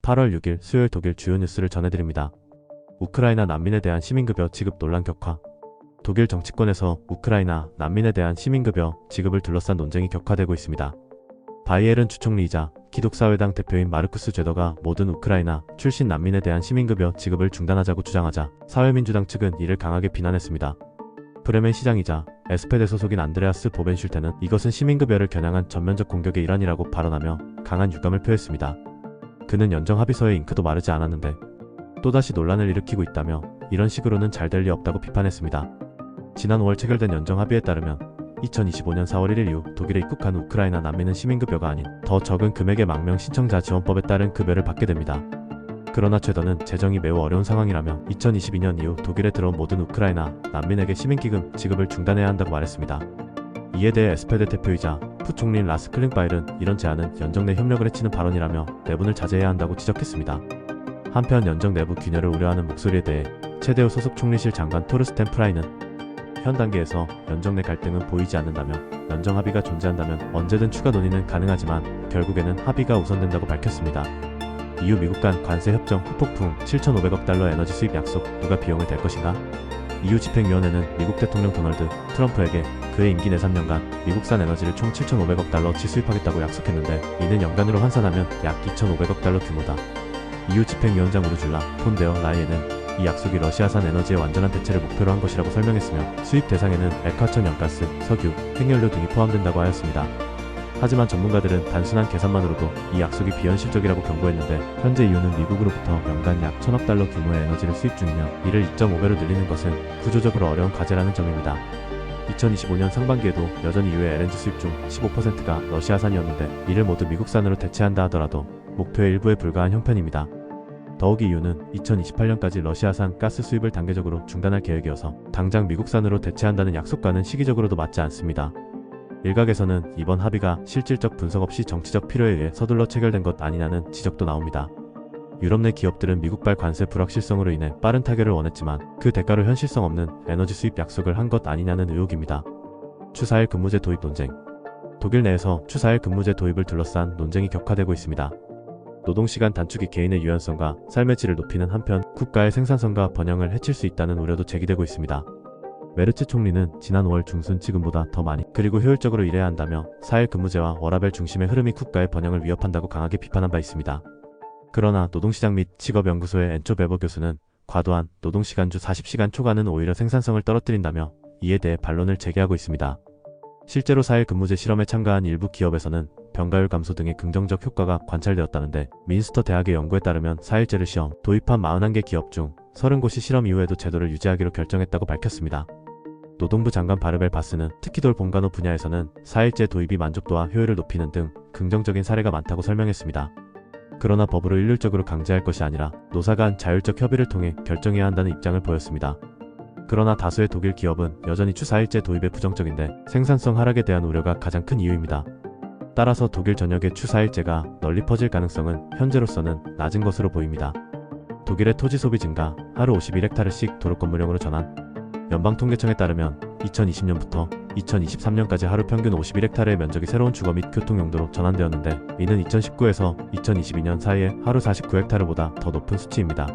8월 6일 수요일 독일 주요 뉴스를 전해드립니다. 우크라이나 난민에 대한 시민급여 지급 논란 격화. 독일 정치권에서 우크라이나 난민에 대한 시민급여 지급을 둘러싼 논쟁이 격화되고 있습니다. 바이에른 주총리이자 기독사회당 대표인 마르쿠스 죄더가 모든 우크라이나 출신 난민에 대한 시민급여 지급을 중단하자고 주장하자 사회민주당 측은 이를 강하게 비난했습니다. 브레멘 시장이자 에스페데 소속인 안드레아스 보벤슐테는 이것은 시민급여를 겨냥한 전면적 공격의 일환이라고 발언하며 강한 유감을 표했습니다. 그는 연정 합의서의 잉크도 마르지 않았는데 또다시 논란을 일으키고 있다며 이런 식으로는 잘 될 리 없다고 비판했습니다. 지난 5월 체결된 연정 합의에 따르면 2025년 4월 1일 이후 독일에 입국한 우크라이나 난민은 시민급여가 아닌 더 적은 금액의 망명 신청자 지원법에 따른 급여를 받게 됩니다. 그러나 죄더는 재정이 매우 어려운 상황이라며 2022년 이후 독일에 들어온 모든 우크라이나 난민에게 시민기금 지급을 중단해야 한다고 말했습니다. 이에 대해 에스페데 대표이자 부총리인 라스 클링바일은 이런 제안은 연정 내 협력을 해치는 발언이라며 내분을 자제해야 한다고 지적했습니다. 한편 연정 내부 균열을 우려하는 목소리에 대해 체데우 소속 총리실 장관 토르스텐 프라이는 현 단계에서 연정 내 갈등은 보이지 않는다며 연정 합의가 존재한다면 언제든 추가 논의는 가능하지만 결국에는 합의가 우선된다고 밝혔습니다. EU 미국 간 관세 협정 후폭풍 7,500억 달러 에너지 수입 약속 누가 비용을 댈 것인가? EU 집행위원회는 미국 대통령 도널드 트럼프에게 그의 임기 내 3년간 미국산 에너지를 총 7,500억 달러어치 수입하겠다고 약속했는데 이는 연간으로 환산하면 약 2,500억 달러 규모다. EU 집행위원장 우르줄라 폰 데어 라이엔은 이 약속이 러시아산 에너지의 완전한 대체를 목표로 한 것이라고 설명했으며 수입 대상에는 액화천 연가스, 석유, 핵연료 등이 포함된다고 하였습니다. 하지만 전문가들은 단순한 계산만으로도 이 약속이 비현실적이라고 경고했는데 현재 EU는 미국으로부터 연간 약 1,000억 달러 규모의 에너지를 수입 중이며 이를 2.5배로 늘리는 것은 구조적으로 어려운 과제라는 점입니다. 2025년 상반기에도 여전히 EU의 LNG 수입 중 15%가 러시아산이었는데 이를 모두 미국산으로 대체한다 하더라도 목표의 일부에 불과한 형편입니다. 더욱이 EU는 2028년까지 러시아산 가스 수입을 단계적으로 중단할 계획이어서 당장 미국산으로 대체한다는 약속과는 시기적으로도 맞지 않습니다. 일각에서는 이번 합의가 실질적 분석 없이 정치적 필요에 의해 서둘러 체결된 것 아니냐는 지적도 나옵니다. 유럽 내 기업들은 미국발 관세 불확실성으로 인해 빠른 타결을 원했지만 그 대가로 현실성 없는 에너지 수입 약속을 한 것 아니냐는 의혹입니다. 주 4일 근무제 도입 논쟁. 독일 내에서 주 4일 근무제 도입을 둘러싼 논쟁이 격화되고 있습니다. 노동시간 단축이 개인의 유연성과 삶의 질을 높이는 한편 국가의 생산성과 번영을 해칠 수 있다는 우려도 제기되고 있습니다. 메르츠 총리는 지난 5월 중순 지금보다 더 많이 그리고 효율적으로 일해야 한다며 4일 근무제와 워라밸 중심의 흐름이 국가의 번영을 위협한다고 강하게 비판한 바 있습니다. 그러나 노동시장 및 직업연구소의 엔초 베버 교수는 과도한 노동시간 주 40시간 초과는 오히려 생산성을 떨어뜨린다며 이에 대해 반론을 제기하고 있습니다. 실제로 4일 근무제 실험에 참가한 일부 기업에서는 병가율 감소 등의 긍정적 효과가 관찰되었다는데 민스터 대학의 연구에 따르면 4일제를 시험 도입한 41개 기업 중 30곳이 실험 이후에도 제도를 유지하기로 결정했다고 밝혔습니다. 노동부 장관 바르벨 바스는 특히 돌 본가노 분야에서는 4일제 도입이 만족도와 효율을 높이는 등 긍정적인 사례가 많다고 설명했습니다. 그러나 법으로 일률적으로 강제할 것이 아니라 노사 간 자율적 협의를 통해 결정해야 한다는 입장을 보였습니다. 그러나 다수의 독일 기업은 여전히 주 4일제 도입에 부정적인데 생산성 하락에 대한 우려가 가장 큰 이유입니다. 따라서 독일 전역의 주 4일제가 널리 퍼질 가능성은 현재로서는 낮은 것으로 보입니다. 독일의 토지 소비 증가, 하루 51헥타르씩 도로 건물형으로 전환. 연방통계청에 따르면 2020년부터 2023년까지 하루 평균 51헥타르의 면적이 새로운 주거 및 교통용도로 전환되었는데 이는 2019에서 2022년 사이에 하루 49헥타르보다 더 높은 수치입니다.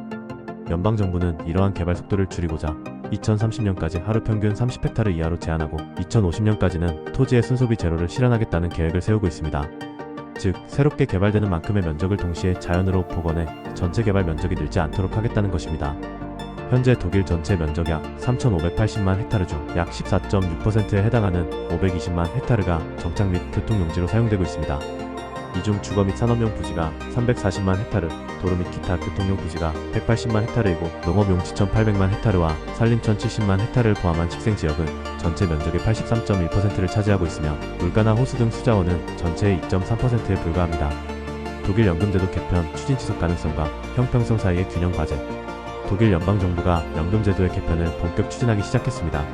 연방정부는 이러한 개발 속도를 줄이고자 2030년까지 하루 평균 30헥타르 이하로 제한하고 2050년까지는 토지의 순소비 제로를 실현하겠다는 계획을 세우고 있습니다. 즉, 새롭게 개발되는 만큼의 면적을 동시에 자연으로 복원해 전체 개발 면적이 늘지 않도록 하겠다는 것입니다. 현재 독일 전체 면적 약 3,580만 헥타르 중 약 14.6%에 해당하는 520만 헥타르가 정착 및 교통용지로 사용되고 있습니다. 이 중 주거 및 산업용 부지가 340만 헥타르, 도로 및 기타 교통용 부지가 180만 헥타르이고 농업용지 1,800만 헥타르와 산림촌 70만 헥타르를 포함한 식생지역은 전체 면적의 83.1%를 차지하고 있으며 물가나 호수 등 수자원은 전체의 2.3%에 불과합니다. 독일 연금제도 개편 추진 지속 가능성과 형평성 사이의 균형 과제. 독일 연방정부가 연금제도의 개편을 본격 추진하기 시작했습니다.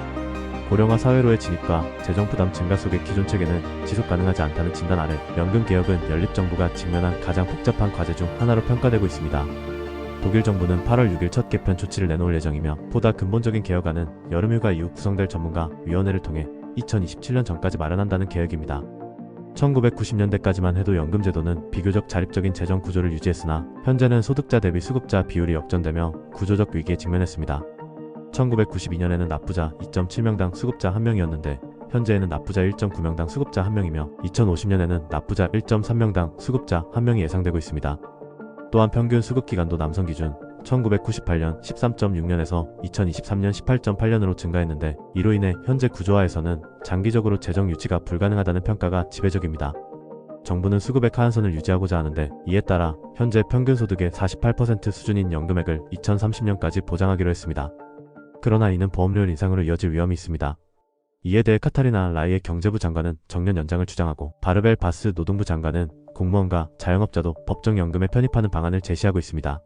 고령화 사회로의 진입과 재정부담 증가 속의 기존 체계는 지속 가능하지 않다는 진단 아래 연금개혁은 연립정부가 직면한 가장 복잡한 과제 중 하나로 평가되고 있습니다. 독일 정부는 8월 6일 첫 개편 조치를 내놓을 예정이며 보다 근본적인 개혁안은 여름휴가 이후 구성될 전문가 위원회를 통해 2027년 전까지 마련한다는 계획입니다. 1990년대까지만 해도 연금제도는 비교적 자립적인 재정 구조를 유지했으나 현재는 소득자 대비 수급자 비율이 역전되며 구조적 위기에 직면했습니다. 1992년에는 납부자 2.7명당 수급자 1명이었는데 현재에는 납부자 1.9명당 수급자 1명이며 2050년에는 납부자 1.3명당 수급자 1명이 예상되고 있습니다. 또한 평균 수급기간도 남성 기준 1998년 13.6년에서 2023년 18.8년으로 증가했는데 이로 인해 현재 구조화에서는 장기적으로 재정 유지가 불가능하다는 평가가 지배적입니다. 정부는 수급의 하한선을 유지하고자 하는데 이에 따라 현재 평균 소득의 48% 수준인 연금액을 2030년까지 보장하기로 했습니다. 그러나 이는 보험료율 인상으로 이어질 위험이 있습니다. 이에 대해 카타리나 라이의 경제부 장관은 정년 연장을 주장하고 바르벨 바스 노동부 장관은 공무원과 자영업자도 법정 연금에 편입하는 방안을 제시하고 있습니다.